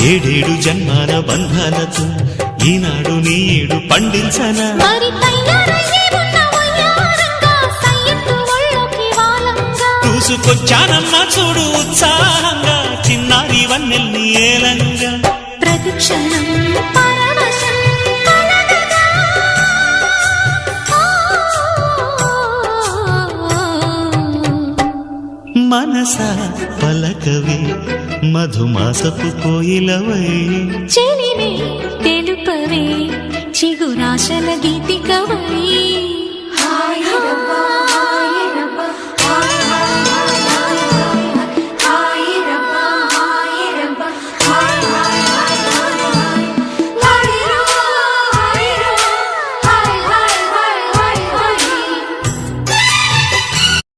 ఏడేడు జన్మాల బంధాలతో ఈనాడు నీడు పండించనా మరి తయారయ్యే ఉన్న వయ్యారంగా సయ్యత్తు ఒళ్ళోకి వాలంగా చూసుకొచ్చానమ్మా చూడు ఉత్సాహంగా చిన్నారి వన్నెల్ని ఏలంగా ప్రతిక్షణం పరవశం కలగగా. మనసా పలకవే మధుమాసపు కోయిలవై చెలిమే తెలుపవే చిగురాశల గీతికవై